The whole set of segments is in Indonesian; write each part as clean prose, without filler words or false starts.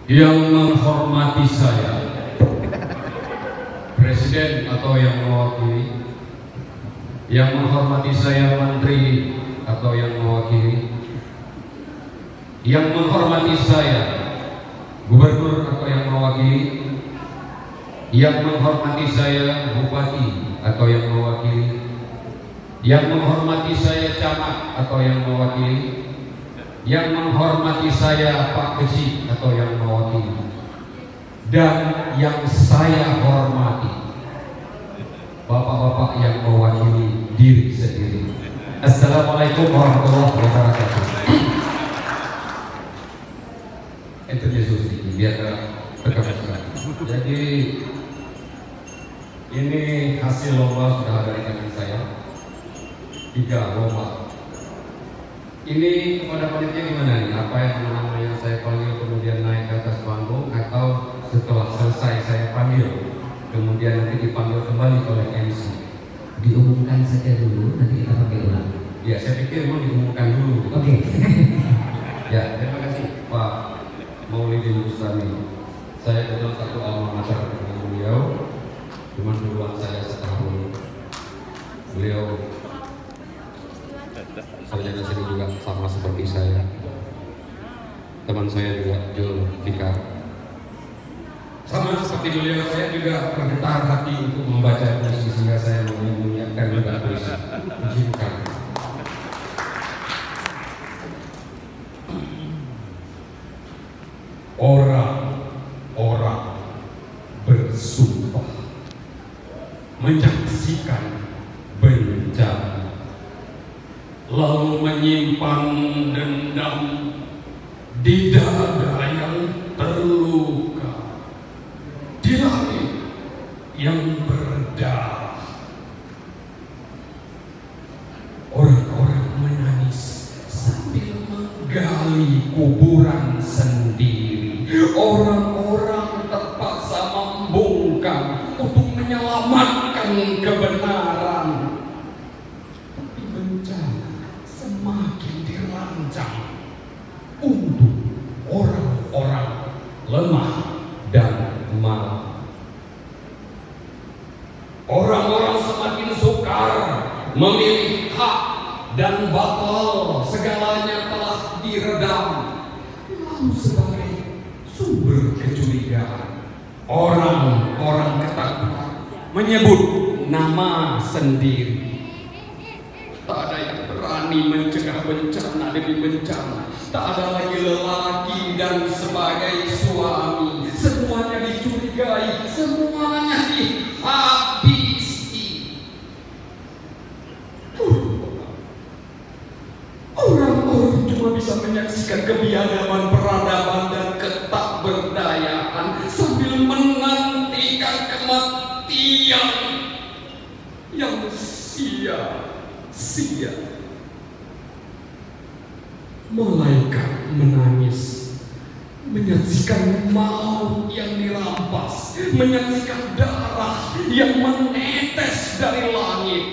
Yang menghormati saya Presiden atau yang mewakili, yang menghormati saya Menteri atau yang mewakili, yang menghormati saya Gubernur atau yang mewakili, yang menghormati saya Bupati atau yang mewakili, yang menghormati saya Camat atau yang mewakili, yang menghormati saya Pak Kesi atau yang mewakili, dan yang saya hormati bapak-bapak yang mewakili diri sendiri. Assalamualaikum warahmatullahi wabarakatuh. Itu Yesus ini biar berkesan. Jadi ini hasil lomba sudah ada di tangan saya, 3 lomba. Ini kepada panitia gimana nih? Apa yang namanya saya panggil kemudian naik ke atas panggung, atau setelah selesai saya panggil kemudian nanti dipanggil kembali oleh MC? Diumumkan saja dulu, nanti kita panggil ulang. Ya, saya pikir mau diumumkan dulu. Oke. Ya, terima kasih Pak Maulidin Bustami. Saya kenal satu alma mater dengan beliau, cuma duluan saya setahun. Beliau sarjana seni juga sama seperti saya. Teman saya juga Jul Fikar. Sama seperti beliau, saya juga bergetar hati untuk membaca puisi, sehingga saya menyiapkan juga puisi. Izinkan. Orang-orang bersumpah menyaksikan bencana, lalu menyimpan dendam di dada yang terluka, di langit yang berdarah. Orang-orang menangis sambil menggali kuburan sendiri. Orang-orang terpaksa membungkam untuk menyelamatkan kebenaran. Tapi bencana semakin dirancang untuk orang-orang lemah dan malang. Orang-orang semakin sukar memilih hak dan batal, segalanya telah diredam. Lalu sebagai sumber kecurigaan, orang-orang ketakutan menyebut nama sendiri. Tak ada yang berani mencegah bencana demi bencana. Tak ada lagi lelaki dan sebagai suami. Semuanya dicurigai, semuanya dihabisi. Orang-orang cuma bisa menyaksikan kebiadaban peradaban dan ketakberdayaan sambil menantikan kematian yang sia-sia. Malaikat menangis, menyaksikan maut yang dirampas, menyaksikan darah yang menetes dari langit.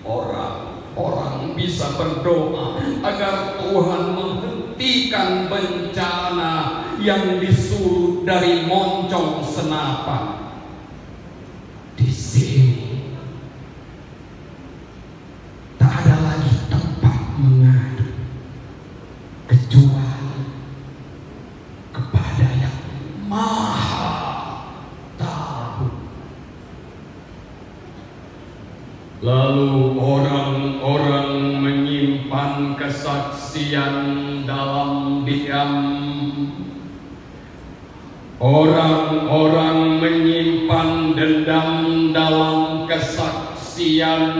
Orang-orang bisa berdoa agar Tuhan menghentikan bencana yang disuruh dari moncong senapan. Di sini tak ada lagi tempat mengadu kecuali kepada yang Maha Tahu. Lalu orang-orang menyimpan kesaksian dalam diam. Orang-orang menyimpan dendam dalam kesaksian.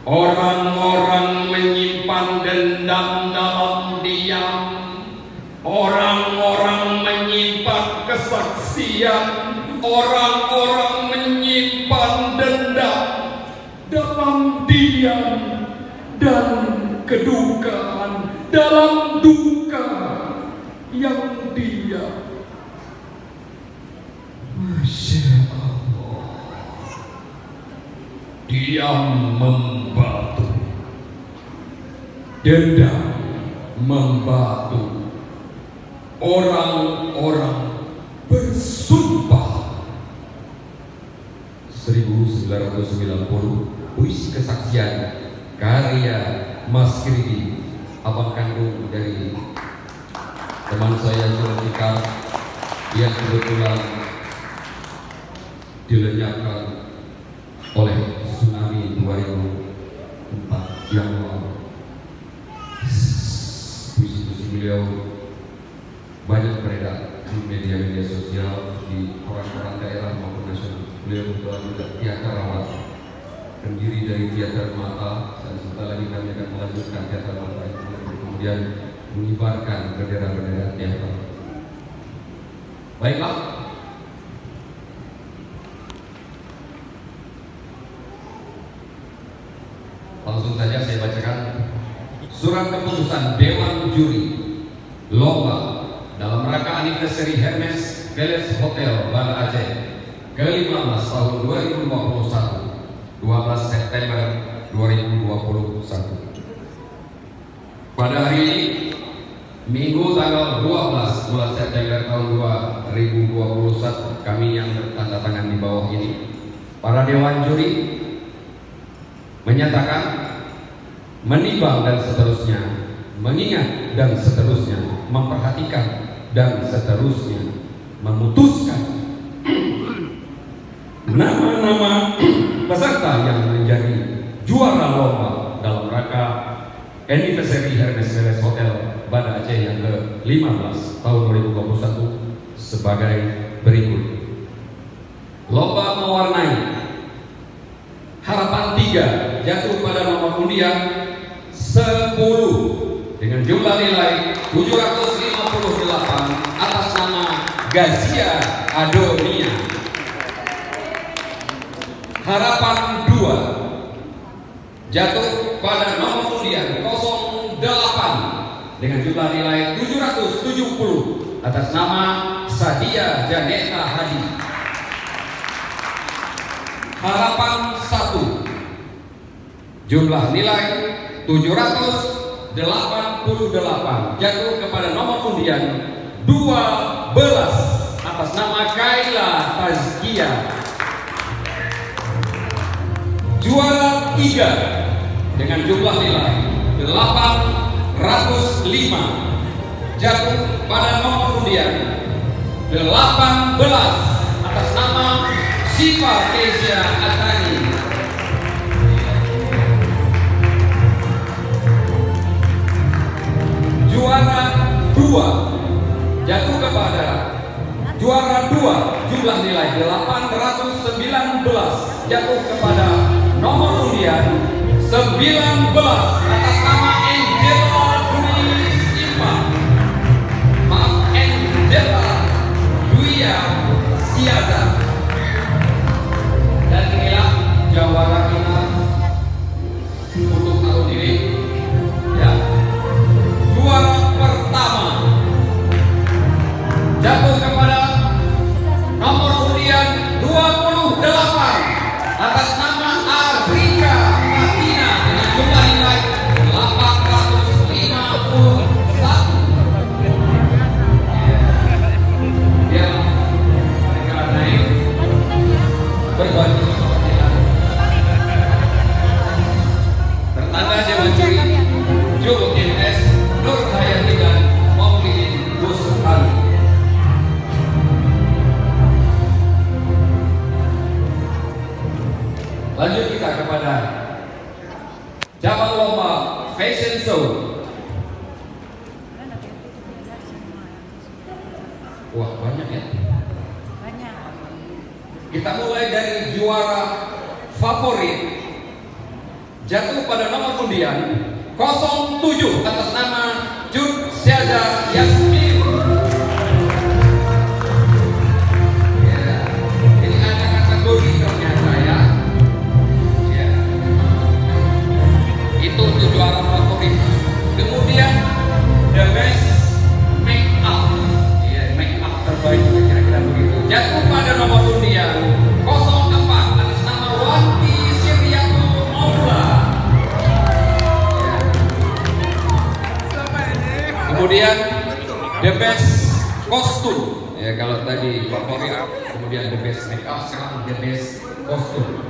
Orang-orang menyimpan dendam dalam diam. Orang-orang menyimpan kesaksian. Orang-orang menyimpan dendam dalam diam dan kedukaan, dalam duka yang diam. Masya Allah, diam membatu, dendam membatu. Orang-orang bersumpah. 1990, puisi kesaksian karya Mas Kiridi, abang kandung dari teman saya Zulfikar yang kebetulan dilenyapkan oleh tsunami 2004 yang lalu. Puisi-puisi beliau banyak beredar di media-media sosial, di orang-orang daerah maupun nasional. Beliau juga teater rawat, terdiri dari teater mata, dan sebentar lagi kami akan melanjutkan teater mata itu, kemudian mengibarkan bendera-bendera teater. Baiklah, langsung saja saya bacakan surat keputusan Dewan Juri Lomba dalam rangka anniversary Hermes Palace Hotel Banda Aceh ke-15 tahun 2021, 12 September 2021. Pada hari ini, Minggu tanggal 12 bulan September tahun 2021, kami yang bertanda tangan di bawah ini, para Dewan Juri menyatakan, menimbang dan seterusnya, mengingat dan seterusnya, memperhatikan dan seterusnya, memutuskan nama-nama peserta yang menjadi juara lomba dalam rangka anniversary Hermes Palace Hotel Banda Aceh yang ke-15 tahun 2021 sebagai berikut. Lomba mewarnai harapan 3 jatuh pada nomor undian 10 dengan jumlah nilai 758 atas nama Gazia Adonia. Harapan 2 jatuh pada nomor undian 08 dengan jumlah nilai 770 atas nama Sadia Janeta Hadi. Harapan 1 jumlah nilai 788 jatuh kepada nomor undian 12 atas nama Kaila Tazkia. Juara 3 dengan jumlah nilai 805 jatuh pada nomor undian 18 atas nama Siva Kezia Atani. Juara 2 jatuh kepada juara 2 jumlah nilai 819 jatuh kepada nomor undian 19 atas nama Angela Dwi Siva. Maaf, Angela Dwiya Siada. Dan inilah jawara kita untuk tahun ini. Ya, juara pertama jatuh kepada nomor undian 28 atas nama Afrika Martina dengan jumlah nilai 851. Ya, mereka naik berbagi tertanda Dewan Juri Jul MS Nur Hayati dan Maulidin Gus Ali. Lanjut kita kepada cabang lomba fashion show. Wah, banyak ya. Banyak. Kita mulai dari juara favorit jatuh pada nomor undian 07 atas nama Jud Syada Yasmin. Ya, ini ada kategori ternyata ya. Ya. Itu untuk juara favorit. Kemudian the best make up. Ya, make up terbaik kira-kira begitu. Jatuh pada nomor undian 04 atas nama Wati Siriatul Maula. Kemudian the best kostum. Ya kalau tadi favorit, kemudian the best make up, sekarang the best kostum.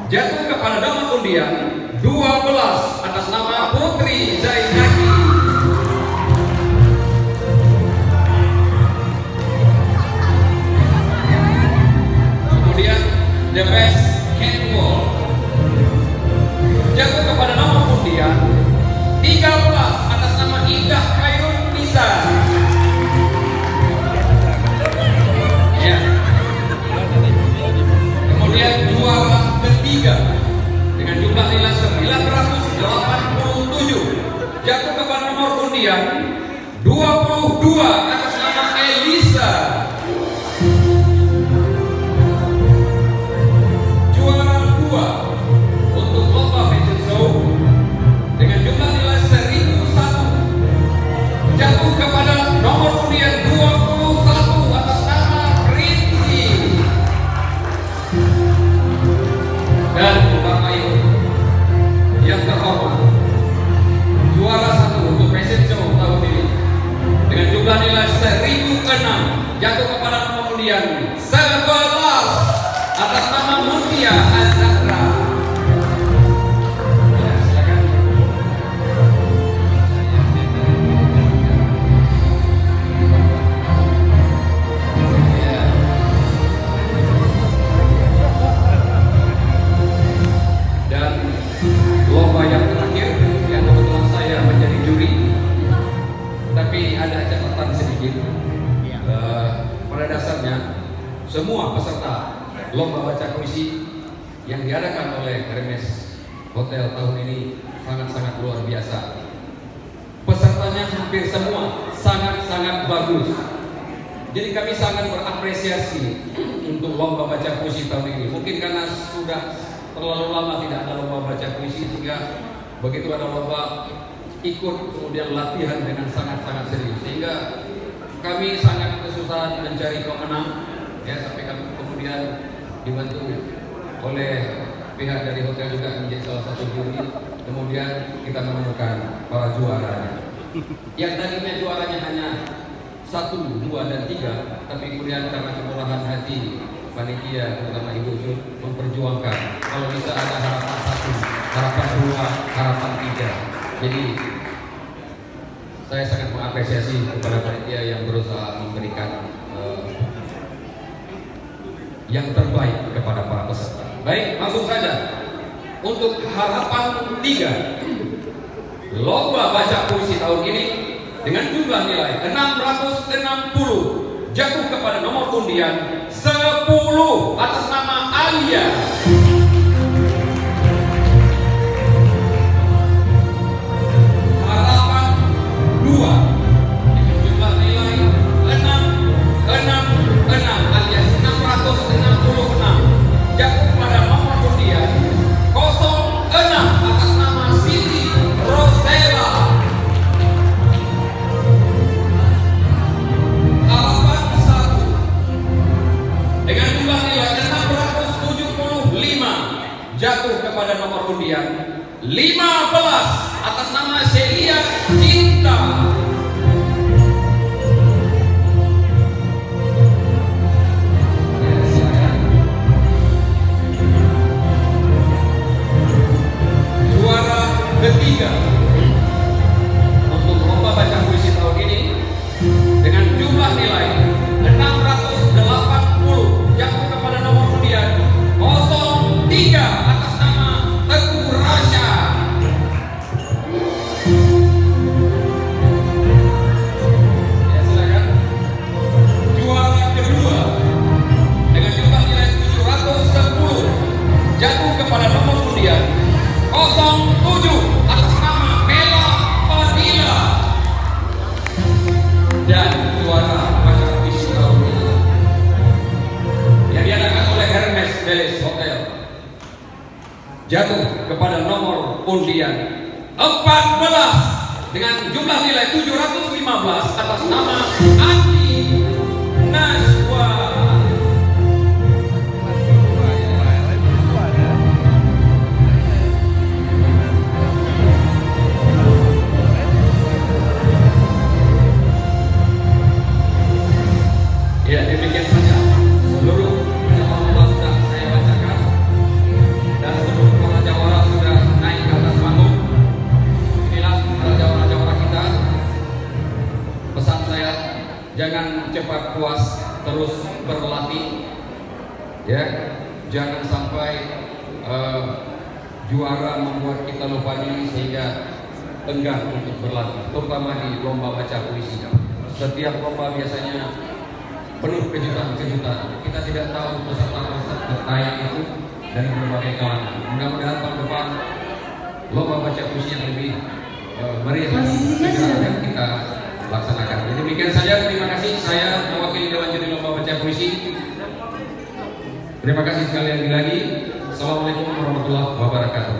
Jatuh kepada nomor undian 12 atas nama Putri Zainaki. Kemudian the best catwalk jatuh kepada nomor undian 13 atas nama Indah Khairun Nisa. Ya. Kemudian juara ketiga dengan jumlah nilai 987 jatuh kepada nomor undian 22 atas nama Elisa. Juara 2 untuk lomba fashion show dengan jumlah nilai 1001 jatuh kepada nomor undian 21 atas nama Rinzi. Dan Bapak Ibu yang terhormat, juara 1 untuk fashion show tahun ini dengan jumlah nilai 1006 jatuh kepada nomor undian 11 atas nama Mutia Azhara. Ya, silakan. Ya. Dan lomba yang terakhir yang kebetulan saya menjadi juri, tapi ada catatan sedikit. Pada dasarnya semua peserta lomba baca puisi yang diadakan oleh Hermes Hotel tahun ini sangat-sangat luar biasa. Pesertanya hampir semua sangat-sangat bagus. Jadi kami sangat berapresiasi untuk lomba baca puisi tahun ini. Mungkin karena sudah terlalu lama tidak ada lomba baca puisi, sehingga begitu ada lomba ikut kemudian latihan dengan sangat-sangat serius, sehingga kami sangat kesusahan mencari pemenang ya, sampai kami kemudian dibantu oleh pihak dari hotel juga menjadi salah satu juri. Kemudian kita menemukan para juaranya. Yang tadinya juaranya hanya 1, 2, dan 3, tapi kemudian karena kemurahan hati panitia terutama Ibu Jul memperjuangkan kalau bisa ada harapan 1, harapan 2, harapan 3. Jadi saya sangat mengapresiasi kepada panitia yang berusaha memberikan yang terbaik kepada para peserta. Baik, langsung saja untuk harapan 3 lomba baca puisi tahun ini dengan jumlah nilai 660 jatuh kepada nomor undian 10 atas nama Alia. Harapan 2 dengan jumlah nilai 666 alias 666 jatuh pada nomor undian 06 atas nama Siti Rosella. Harapan 1 dengan jumlah nilai 675 jatuh kepada nomor undian 15 atas nama Celia Cinta. Juara ketiga untuk lomba baca puisi tahun ini dengan jumlah nilai 680 jatuh kepada nomor undian 03 atas nama Teguh Rasya. Ya, silakan. Juara kedua dengan jumlah nilai 710 jatuh kepada nomor undian 07 atas nama Mela Fadila. Dan juara baca puisi tahun ini yang diadakan oleh Hermes Hotel jatuh kepada nomor undian 14 dengan jumlah nilai 715 atas nama Andi Naswa. jangan cepat puas, terus berlatih, ya. Jangan sampai juara membuat kita lupa diri sehingga enggan untuk berlatih, terutama di lomba baca puisi. Setiap lomba biasanya penuh kejutan-kejutan. Kita tidak tahu peserta-peserta bertayang itu dari berbagai kalangan. Mudah-mudahan tahun depan lomba baca puisi yang lebih meriah yang kita laksanakan. Jadi demikian saja, terima kasih. Saya mewakili Dewan Juri Lomba Baca Puisi. Terima kasih sekali lagi. Assalamualaikum warahmatullahi wabarakatuh.